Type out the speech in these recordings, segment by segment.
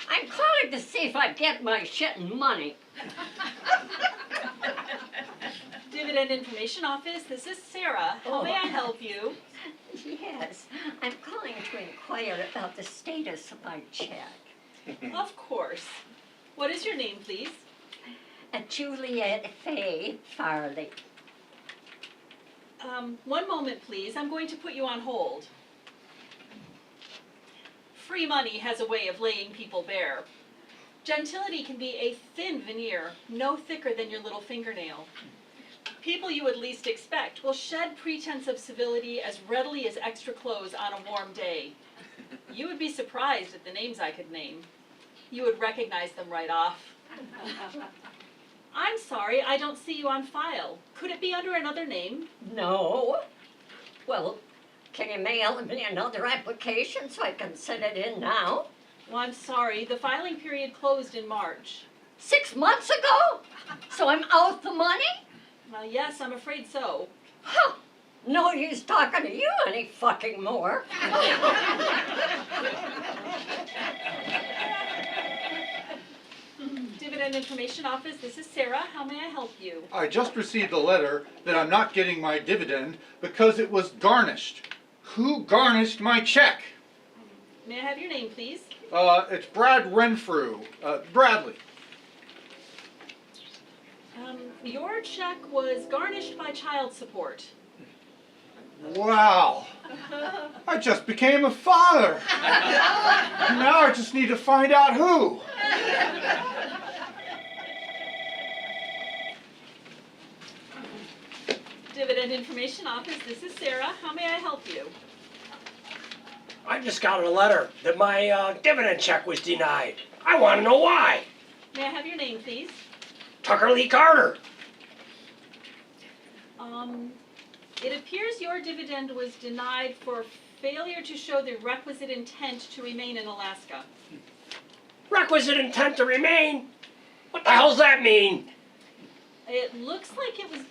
I'm calling to see if I get my shit and money. Dividend Information Office, this is Sarah. How may I help you? Yes, I'm calling to inquire about the status of my check. Of course. What is your name, please? Juliet Fay Farley. One moment, please. I'm going to put you on hold. Free money has a way of laying people bare. Gentility can be a thin veneer, no thicker than your little fingernail. People you would least expect will shed pretense of civility as readily as extra clothes on a warm day. You would be surprised at the names I could name. You would recognize them right off. I'm sorry, I don't see you on file. Could it be under another name? No. Well, can you mail me another application so I can send it in now? Well, I'm sorry, the filing period closed in March. 6 months ago? So I'm out the money? Well, yes, I'm afraid so. Huh. No use talking to you any fucking more. Dividend Information Office, this is Sarah. How may I help you? I just received a letter that I'm not getting my dividend because it was garnished. Who garnished my check? May I have your name, please? It's Brad Renfrew. Bradley. Your check was garnished by child support. Wow. I just became a father. Now I just need to find out who. Dividend Information Office, this is Sarah. How may I help you? I just got a letter that my dividend check was denied. I want to know why. May I have your name, please? Tucker Lee Carter. It appears your dividend was denied for failure to show the requisite intent to remain in Alaska. Requisite intent to remain? What the hell's that mean? It looks like it was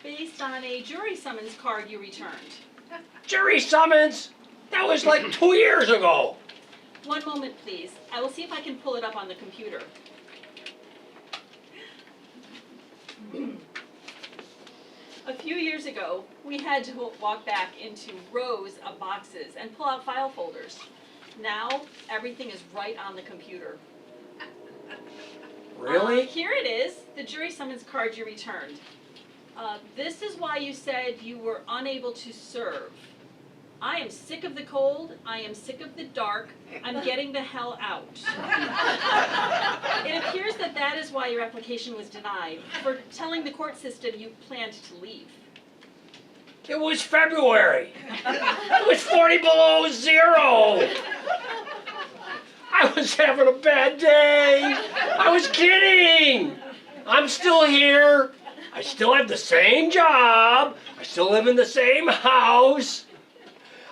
based on a jury summons card you returned. Jury summons? That was like 2 years ago. One moment, please. I will see if I can pull it up on the computer. A few years ago, we had to walk back into rows of boxes and pull out file folders. Now, everything is right on the computer. Really? Here it is, the jury summons card you returned. This is why you said you were unable to serve. I am sick of the cold, I am sick of the dark, I'm getting the hell out. It appears that that is why your application was denied, for telling the court system you planned to leave. It was February. It was 40 below zero. I was having a bad day. I was kidding. I'm still here. I still have the same job. I still live in the same house.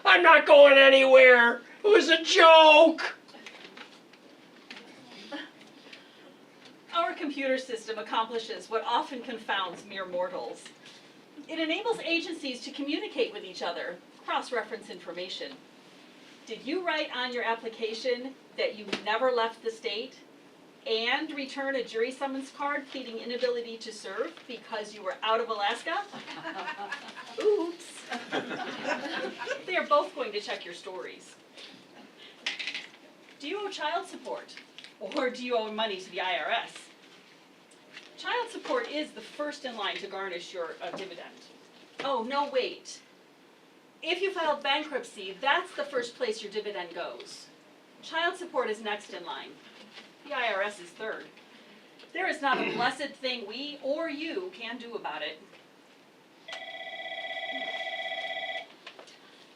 I'm not going anywhere. It was a joke. Our computer system accomplishes what often confounds mere mortals. It enables agencies to communicate with each other, cross-reference information. Did you write on your application that you never left the state and return a jury summons card pleading inability to serve because you were out of Alaska? Oops. They are both going to check your stories. Do you owe child support? Or do you owe money to the IRS? Child support is the first in line to garnish your dividend. Oh, no, wait. If you filed bankruptcy, that's the first place your dividend goes. Child support is next in line. The IRS is third. There is not a blessed thing we or you can do about it.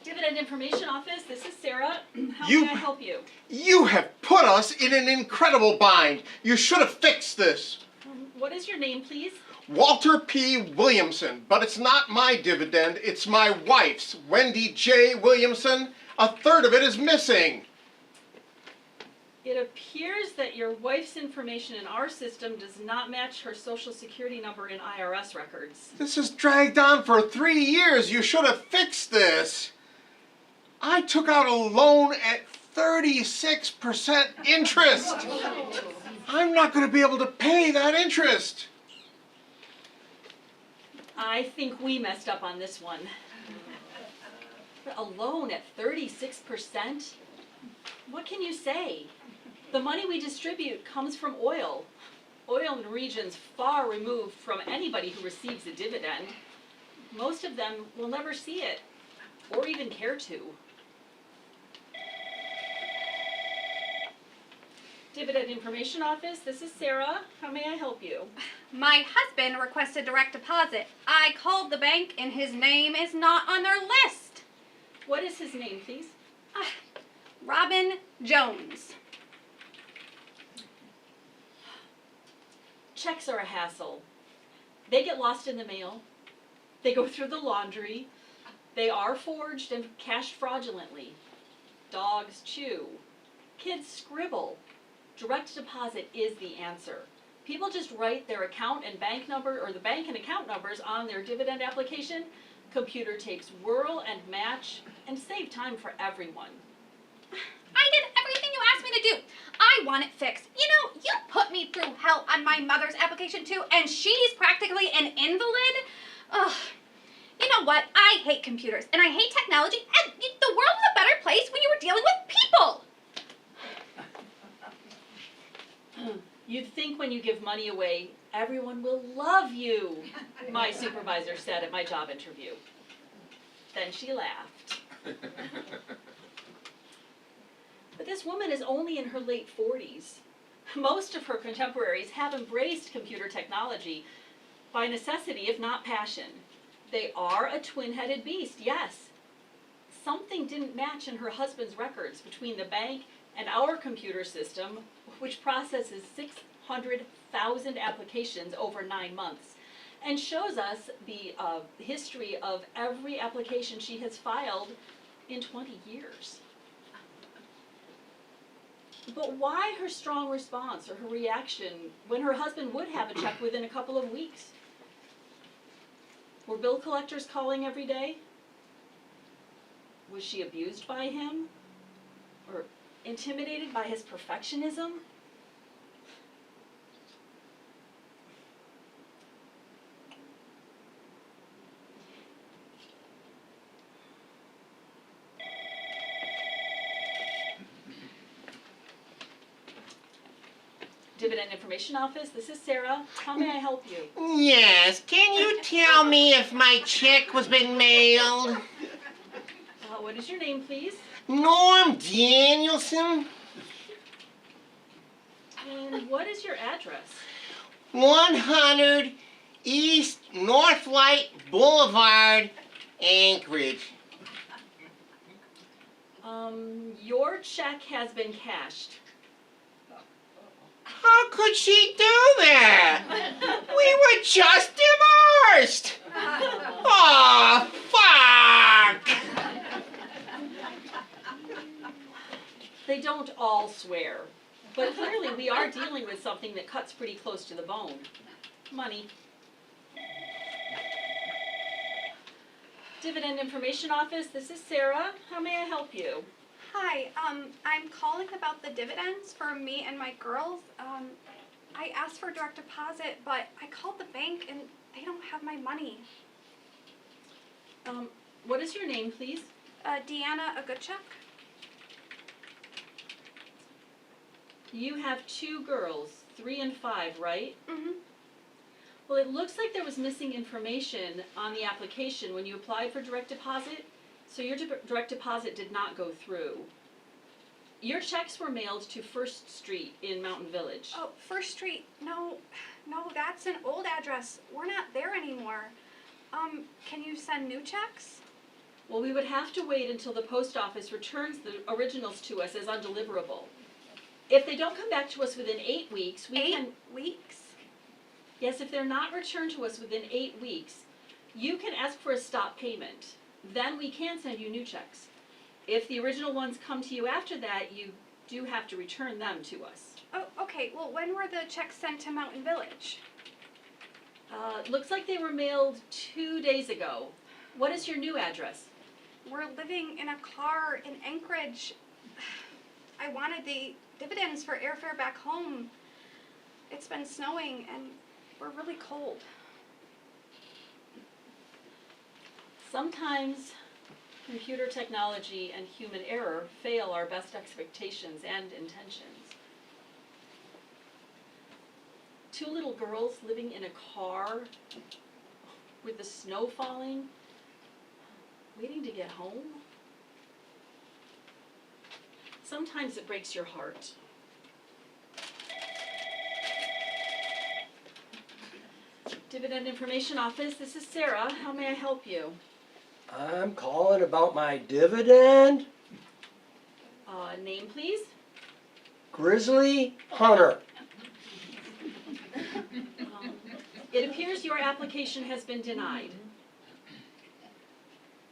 Dividend Information Office, this is Sarah. How may I help you? You have put us in an incredible bind. You should have fixed this. What is your name, please? Walter P. Williamson, but it's not my dividend, it's my wife's, Wendy J. Williamson. A third of it is missing. It appears that your wife's information in our system does not match her social security number in IRS records. This has dragged on for 3 years. You should have fixed this. I took out a loan at 36% interest. I'm not going to be able to pay that interest. I think we messed up on this one. A loan at 36%? What can you say? The money we distribute comes from oil. Oil in regions far removed from anybody who receives a dividend. Most of them will never see it, or even care to. Dividend Information Office, this is Sarah. How may I help you? My husband requested direct deposit. I called the bank and his name is not on their list. What is his name, please? Robin Jones. Checks are a hassle. They get lost in the mail. They go through the laundry. They are forged and cashed fraudulently. Dogs chew. Kids scribble. Direct deposit is the answer. People just write their account and bank number, or the bank and account numbers on their dividend application. Computer takes whirl and match and save time for everyone. I did everything you asked me to do. I want it fixed. You know, you put me through hell on my mother's application too, and she's practically an invalid. Ugh. You know what? I hate computers, and I hate technology, and the world is a better place when you were dealing with people. You'd think when you give money away, everyone will love you, my supervisor said at my job interview. Then she laughed. But this woman is only in her late 40s. Most of her contemporaries have embraced computer technology by necessity, if not passion. They are a twin-headed beast, yes. Something didn't match in her husband's records between the bank and our computer system, which processes 600,000 applications over 9 months and shows us the history of every application she has filed in 20 years. But why her strong response or her reaction when her husband would have a check within a couple of weeks? Were bill collectors calling every day? Was she abused by him? Or intimidated by his perfectionism? Dividend Information Office, this is Sarah. How may I help you? Yes, can you tell me if my check was been mailed? What is your name, please? Norm Danielson, And what is your address? 100 East Northlight Boulevard, Anchorage. Your check has been cashed. How could she do that? We were just divorced. Oh, fuck. They don't all swear, but clearly we are dealing with something that cuts pretty close to the bone. Money. Dividend Information Office, this is Sarah. How may I help you? Hi, I'm calling about the dividends for me and my girls. I asked for direct deposit, but I called the bank and they don't have my money. What is your name, please? Deanna Aguchuk. You have 2 girls, 3 and 5, right? Mm-hmm. Well, it looks like there was missing information on the application when you applied for direct deposit, so your direct deposit did not go through. Your checks were mailed to First Street in Mountain Village. Oh, First Street. No, that's an old address. We're not there anymore. Can you send new checks? Well, we would have to wait until the post office returns the originals to us as undeliverable. If they don't come back to us within 8 weeks, we can... 8 weeks? Yes, if they're not returned to us within 8 weeks, you can ask for a stop payment. Then we can send you new checks. If the original ones come to you after that, you do have to return them to us. Oh, okay. Well, when were the checks sent to Mountain Village? Looks like they were mailed 2 days ago. What is your new address? We're living in a car in Anchorage. I wanted the dividends for airfare back home. It's been snowing and we're really cold. Sometimes computer technology and human error fail our best expectations and intentions. 2 little girls living in a car with the snow falling, waiting to get home. Sometimes it breaks your heart. Dividend Information Office, this is Sarah. How may I help you? I'm calling about my dividend. Name, please. Grizzly Hunter. It appears your application has been denied.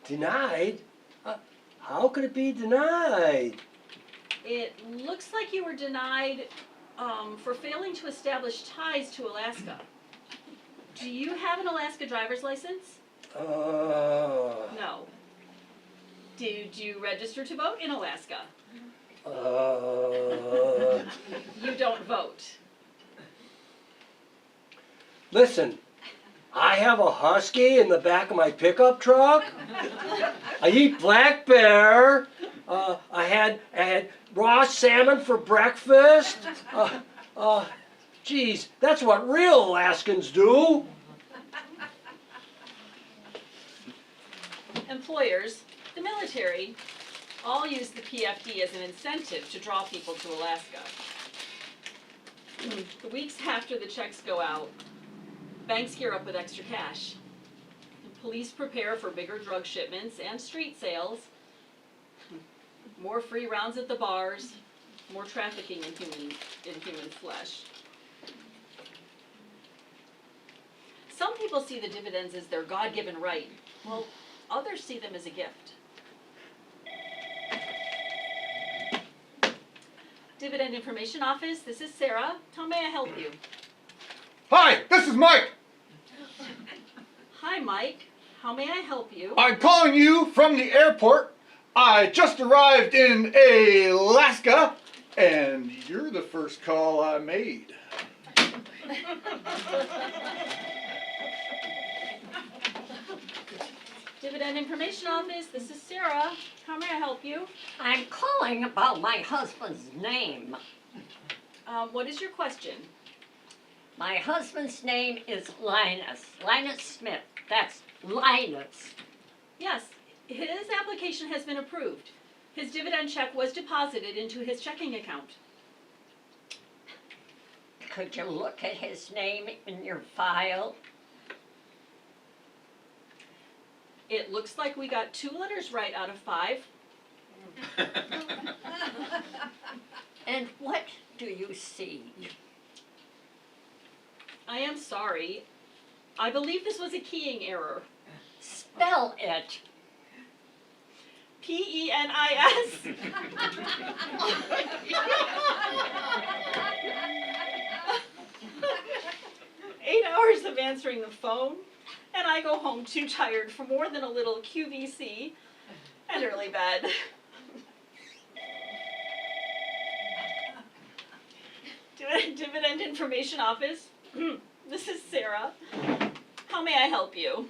Denied? How could it be denied? It looks like you were denied for failing to establish ties to Alaska. Do you have an Alaska driver's license? No. Did you register to vote in Alaska? You don't vote. Listen, I have a husky in the back of my pickup truck. I eat black bear. I had raw salmon for breakfast. Geez, that's what real Alaskans do. Employers, the military, all use the PFD as an incentive to draw people to Alaska. The weeks after the checks go out, banks gear up with extra cash. Police prepare for bigger drug shipments and street sales. More free rounds at the bars, more trafficking in human flesh. Some people see the dividends as their God-given right, while others see them as a gift. Dividend Information Office, this is Sarah. How may I help you? Hi, this is Mike. Hi, Mike. How may I help you? I'm calling you from the airport. I just arrived in Alaska, and you're the first call I made. Dividend Information Office, this is Sarah. How may I help you? I'm calling about my husband's name. What is your question? My husband's name is Linus. Linus Smith. That's Linus. Yes, his application has been approved. His dividend check was deposited into his checking account. Could you look at his name in your file? It looks like we got 2 letters right out of 5. And what do you see? I am sorry. I believe this was a keying error. Spell it. P-E-N-I-S. 8 hours of answering the phone, and I go home too tired for more than a little QVC and early bed. Dividend Information Office. This is Sarah. How may I help you?